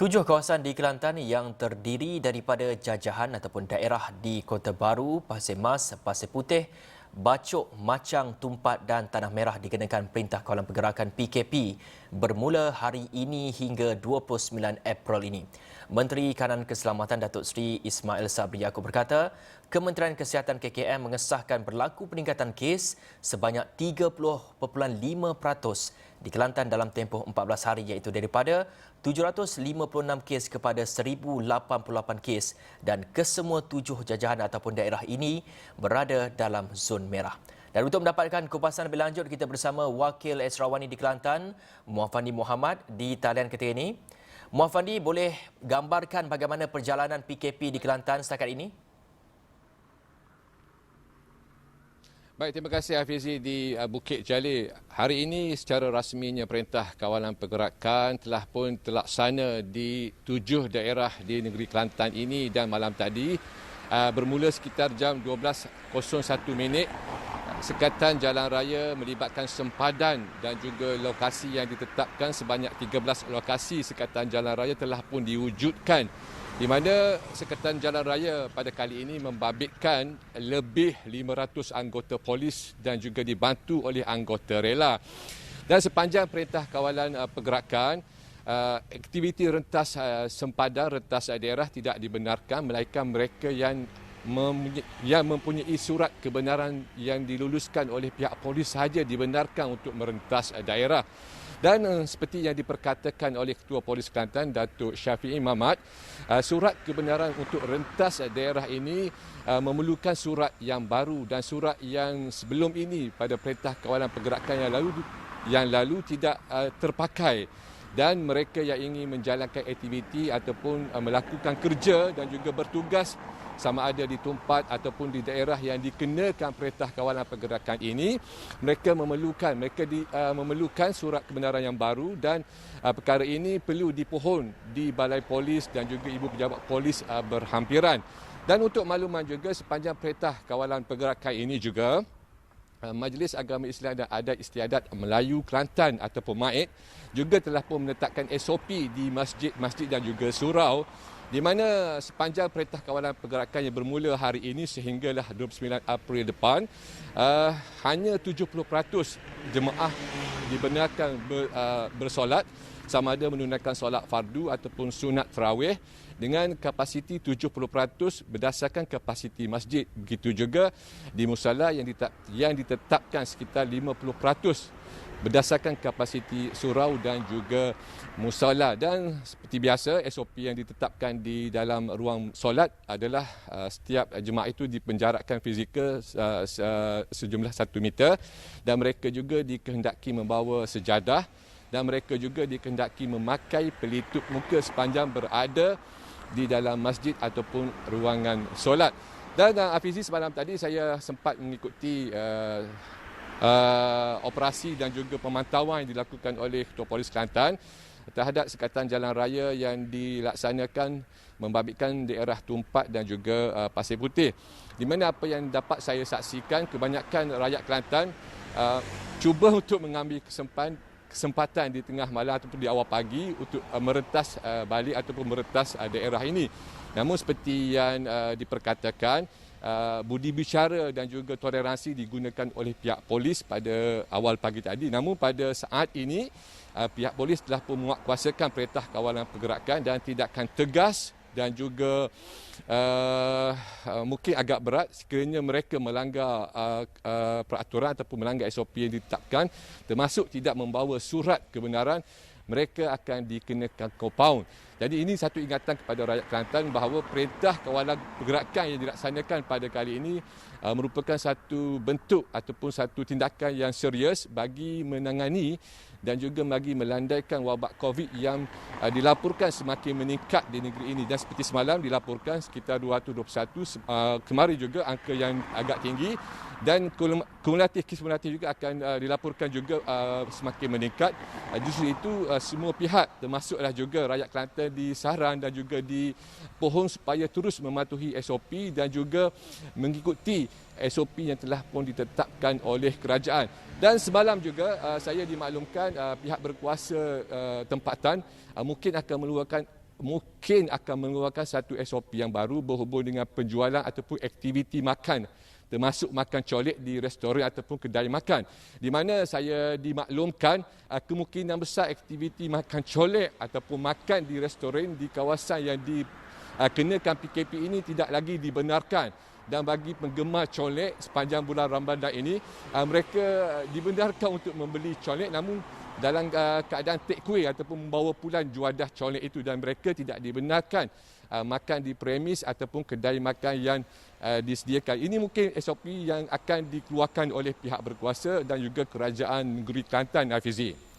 Tujuh kawasan di Kelantan yang terdiri daripada jajahan ataupun daerah di Kota Baru, Pasir Mas, Pasir Putih, Bacok, Macang, Tumpat dan Tanah Merah dikenakan Perintah Kawalan Pergerakan PKP bermula hari ini hingga 29 April ini. Menteri Kanan Keselamatan Datuk Seri Ismail Sabri Yaakob berkata, Kementerian Kesihatan KKM mengesahkan berlaku peningkatan kes sebanyak 30.5% di Kelantan dalam tempoh 14 hari iaitu daripada 756 kes kepada 1,088 kes dan kesemua tujuh jajahan ataupun daerah ini berada dalam zon merah. Dan untuk mendapatkan kupasan lebih lanjut, kita bersama Wakil Esrawani di Kelantan, Muhammad Muhammad di talian ketika ini. Muhammad, boleh gambarkan bagaimana perjalanan PKP di Kelantan setakat ini? Baik, terima kasih Hafizi di Bukit Jalil. Hari ini secara rasminya Perintah Kawalan Pergerakan telah pun terlaksana di 7 daerah di negeri Kelantan ini dan malam tadi bermula sekitar jam 12.01 sekatan jalan raya melibatkan sempadan dan juga lokasi yang ditetapkan sebanyak 13 lokasi sekatan jalan raya telah pun diwujudkan, di mana sekatan jalan raya pada kali ini membabitkan lebih 500 anggota polis dan juga dibantu oleh anggota rela. Dan sepanjang Perintah Kawalan Pergerakan, aktiviti rentas sempadan, rentas daerah tidak dibenarkan melainkan mereka yang mempunyai surat kebenaran yang diluluskan oleh pihak polis sahaja dibenarkan untuk merentas daerah. Dan seperti yang diperkatakan oleh Ketua Polis Kelantan, Datuk Syafiee Mamat, surat kebenaran untuk rentas daerah ini memerlukan surat yang baru dan surat yang sebelum ini pada Perintah Kawalan Pergerakan yang lalu tidak terpakai. Dan mereka yang ingin menjalankan aktiviti ataupun melakukan kerja dan juga bertugas sama ada di Tumpat ataupun di daerah yang dikenakan Perintah Kawalan Pergerakan ini, mereka memerlukan surat kebenaran yang baru dan perkara ini perlu dipohon di Balai Polis dan juga Ibu Pejabat Polis berhampiran. Dan untuk makluman juga, sepanjang Perintah Kawalan Pergerakan ini juga, Majlis Agama Islam dan Adat Istiadat Melayu Kelantan ataupun MAID juga telah pun menetapkan SOP di masjid-masjid dan juga surau, di mana sepanjang Perintah Kawalan Pergerakan yang bermula hari ini sehinggalah 29 April depan, hanya 70% jemaah dibenarkan bersolat, sama ada menunaikan solat fardu ataupun sunat tarawih dengan kapasiti 70% berdasarkan kapasiti masjid. Begitu juga di musala yang ditetapkan sekitar 50% berdasarkan kapasiti surau dan juga musala. Dan seperti biasa, SOP yang ditetapkan di dalam ruang solat adalah setiap jemaah itu dipenjarakan fizikal sejumlah 1 meter dan mereka juga dikehendaki membawa sejadah dan mereka juga dikehendaki memakai pelitup muka sepanjang berada di dalam masjid ataupun ruangan solat. Dan Hafizi, semalam tadi saya sempat mengikuti operasi dan juga pemantauan yang dilakukan oleh Ketua Polis Kelantan terhadap sekatan jalan raya yang dilaksanakan membabitkan daerah Tumpat dan juga Pasir Putih. Di mana apa yang dapat saya saksikan, kebanyakan rakyat Kelantan cuba untuk mengambil kesempatan di tengah malam ataupun di awal pagi untuk merentas balik ataupun merentas daerah ini. Namun seperti yang diperkatakan, budi bicara dan juga toleransi digunakan oleh pihak polis pada awal pagi tadi. Namun pada saat ini, pihak polis telah pun menguatkuasakan Perintah Kawalan Pergerakan dan tindakan tegas dan juga mungkin agak berat sekiranya mereka melanggar peraturan ataupun melanggar SOP yang ditetapkan, termasuk tidak membawa surat kebenaran, mereka akan dikenakan kompaun. Jadi ini satu ingatan kepada rakyat Kelantan bahawa Perintah Kawalan Pergerakan yang dilaksanakan pada kali ini merupakan satu bentuk ataupun satu tindakan yang serius bagi menangani dan juga bagi melandaikan wabak COVID yang dilaporkan semakin meningkat di negeri ini. Dan seperti semalam dilaporkan sekitar 221, kemarin juga angka yang agak tinggi dan kumulatif juga akan dilaporkan juga semakin meningkat. Justru itu semua pihak termasuklah juga rakyat Kelantan disaran dan juga dipohon supaya terus mematuhi SOP dan juga mengikuti SOP yang telah pun ditetapkan oleh kerajaan. Dan semalam juga saya dimaklumkan pihak berkuasa tempatan mungkin akan mungkin akan mengeluarkan satu SOP yang baru berhubung dengan penjualan ataupun aktiviti makan, termasuk makan colek di restoran ataupun kedai makan. Di mana saya dimaklumkan kemungkinan besar aktiviti makan colek ataupun makan di restoran di kawasan yang dikenakan PKP ini tidak lagi dibenarkan. Dan bagi penggemar colek sepanjang bulan Ramadan ini, mereka dibenarkan untuk membeli colek namun dalam keadaan take away ataupun membawa pulang juadah colek itu, dan mereka tidak dibenarkan makan di premis ataupun kedai makan yang disediakan. Ini mungkin SOP yang akan dikeluarkan oleh pihak berkuasa dan juga kerajaan negeri Kelantan, Hafizi.